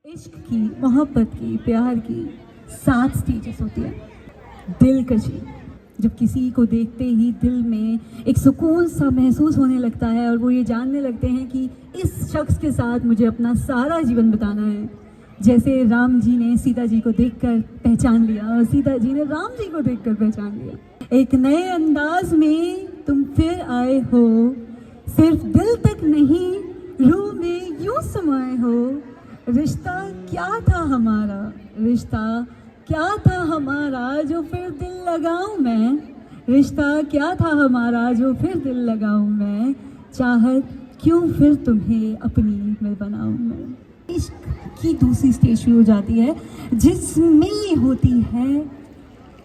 इश्क की, मोहब्बत की, प्यार की 7 स्टेजेस होती है। दिलकशी, जब किसी को देखते ही दिल में एक सुकून सा महसूस होने लगता है और वो ये जानने लगते हैं कि इस शख्स के साथ मुझे अपना सारा जीवन बिताना है। जैसे राम जी ने सीता जी को देखकर पहचान लिया और सीता जी ने राम जी को देखकर पहचान लिया। एक नए अंदाज में तुम फिर आए हो, सिर्फ दिल तक नहीं रूह में यूं समाए हो। रिश्ता क्या था हमारा, रिश्ता क्या था हमारा जो फिर दिल लगाऊं मैं। रिश्ता क्या था हमारा जो फिर दिल लगाऊं मैं। चाहत क्यों फिर तुम्हें अपनी मैं बनाऊं मैं। इश्क की दूसरी स्टेज शुरू हो जाती है जिसमें होती है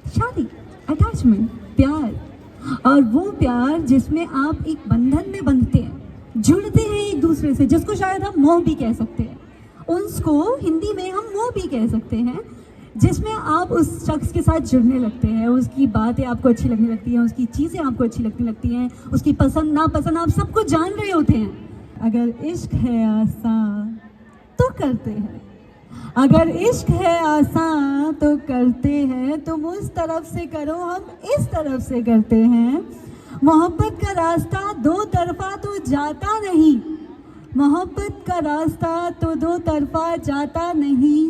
शादी, अटैचमेंट, प्यार। और वो प्यार जिसमें आप एक बंधन में बंधते हैं, जुड़ते हैं एक दूसरे से, जिसको शायद हम मोह भी कह सकते हैं। उसको हिंदी में हम मोह भी कह सकते हैं, जिसमें आप उस शख्स के साथ जुड़ने लगते हैं, उसकी बातें आपको अच्छी लगने लगती हैं, उसकी चीज़ें आपको अच्छी लगने लगती हैं, उसकी पसंद नापसंद आप सब कुछ जान रहे होते हैं। अगर इश्क है आसान तो करते हैं, अगर इश्क है आसान तो करते हैं। तुम उस तरफ से करो, हम इस तरफ से करते हैं। मोहब्बत का रास्ता दो तरफा तो जाता नहीं, मोहब्बत का रास्ता तो दो तरफा जाता नहीं।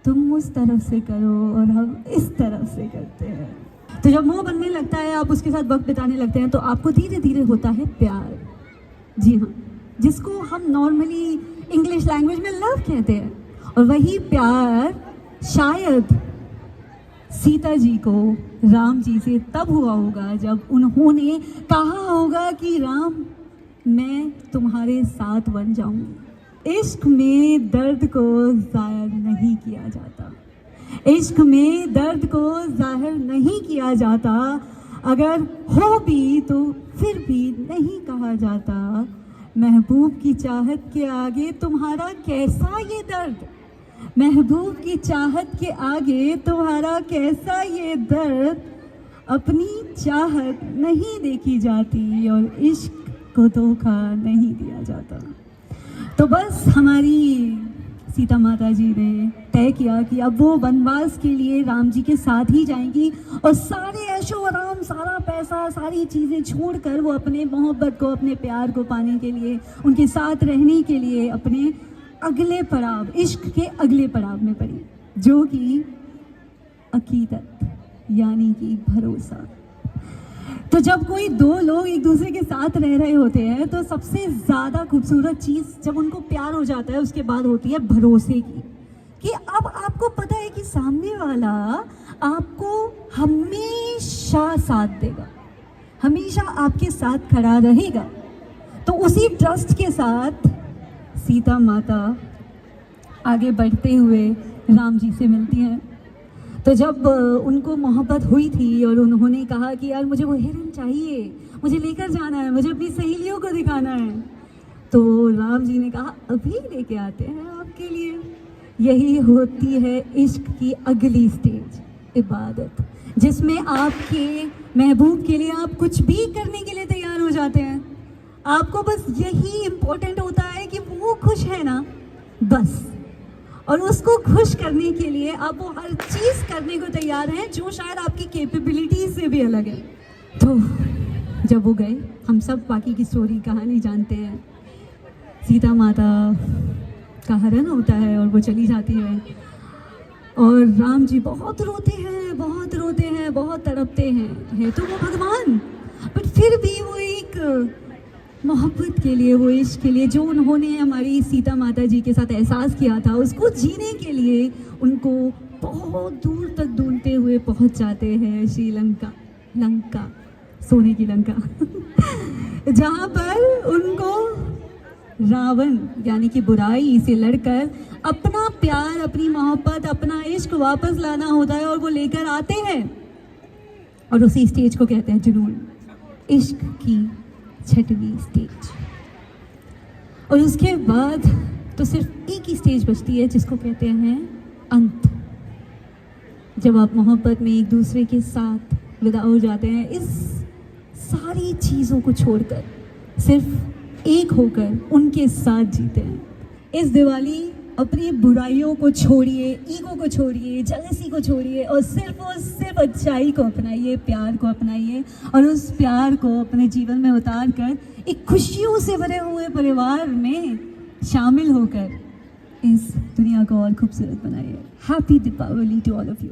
तुम उस तरफ से करो और हम इस तरफ से करते हैं। तो जब मोह बनने लगता है, आप उसके साथ वक्त बिताने लगते हैं, तो आपको धीरे धीरे होता है प्यार। जी हाँ, जिसको हम नॉर्मली इंग्लिश लैंग्वेज में लव कहते हैं। और वही प्यार शायद सीता जी को राम जी से तब हुआ होगा जब उन्होंने कहा होगा कि राम, मैं तुम्हारे साथ बन जाऊंगी। इश्क में दर्द को जाहिर नहीं किया जाता, इश्क में दर्द को जाहिर नहीं किया जाता। अगर हो भी तो फिर भी नहीं कहा जाता। महबूब की चाहत के आगे तुम्हारा कैसा ये दर्द, महबूब की चाहत के आगे तुम्हारा कैसा ये दर्द। अपनी चाहत नहीं देखी जाती और इश्क को धोखा नहीं दिया जाता। तो बस हमारी सीता माता जी ने तय किया कि अब वो वनवास के लिए राम जी के साथ ही जाएंगी और सारे ऐशो आराम, सारा पैसा, सारी चीज़ें छोड़कर वो अपने मोहब्बत को, अपने प्यार को पाने के लिए, उनके साथ रहने के लिए अपने अगले पड़ाव, इश्क के अगले पड़ाव में पड़ी, जो कि अकीदत यानी कि भरोसा। तो जब कोई दो लोग एक दूसरे के साथ रह रहे होते हैं तो सबसे ज़्यादा खूबसूरत चीज़ जब उनको प्यार हो जाता है उसके बाद होती है भरोसे की, कि अब आपको पता है कि सामने वाला आपको हमेशा साथ देगा, हमेशा आपके साथ खड़ा रहेगा। तो उसी ट्रस्ट के साथ सीता माता आगे बढ़ते हुए राम जी से मिलती हैं। तो जब उनको मोहब्बत हुई थी और उन्होंने कहा कि यार मुझे वो हिरन चाहिए, मुझे लेकर जाना है, मुझे अपनी सहेलियों को दिखाना है, तो राम जी ने कहा अभी लेके आते हैं आपके लिए। यही होती है इश्क की अगली स्टेज, इबादत, जिसमें आपके महबूब के लिए आप कुछ भी करने के लिए तैयार हो जाते हैं। आपको बस यही इम्पोर्टेंट होता है कि वो खुश है ना, बस। और उसको खुश करने के लिए आप वो हर चीज़ करने को तैयार हैं जो शायद आपकी कैपेबिलिटीज से भी अलग है। तो जब वो गए, हम सब बाकी की स्टोरी कहानी जानते हैं। सीता माता का हरण होता है और वो चली जाती है और राम जी बहुत रोते हैं, बहुत रोते हैं, बहुत तड़पते हैं। है तो वो भगवान, बट फिर भी वो एक मोहब्बत के लिए, वो इश्क के लिए जो उन्होंने हमारी सीता माता जी के साथ एहसास किया था, उसको जीने के लिए उनको बहुत दूर तक ढूंढते हुए पहुंच जाते हैं श्रीलंका, लंका, सोने की लंका जहाँ पर उनको रावण यानी कि बुराई से लड़कर अपना प्यार, अपनी मोहब्बत, अपना इश्क वापस लाना होता है और वो लेकर आते हैं। और उसी स्टेज को कहते हैं जुनून, इश्क की 6वीं स्टेज। और उसके बाद तो सिर्फ एक ही स्टेज बचती है जिसको कहते हैं अंत, जब आप मोहब्बत में एक दूसरे के साथ विदा हो जाते हैं, इस सारी चीज़ों को छोड़कर सिर्फ एक होकर उनके साथ जीते हैं। इस दिवाली अपनी बुराइयों को छोड़िए, ईगो को छोड़िए, जेलसी को छोड़िए और सिर्फ अच्छाई को अपनाइए, प्यार को अपनाइए और उस प्यार को अपने जीवन में उतार कर एक खुशियों से भरे हुए परिवार में शामिल होकर इस दुनिया को और खूबसूरत बनाइए। Happy Deepawali to all of you.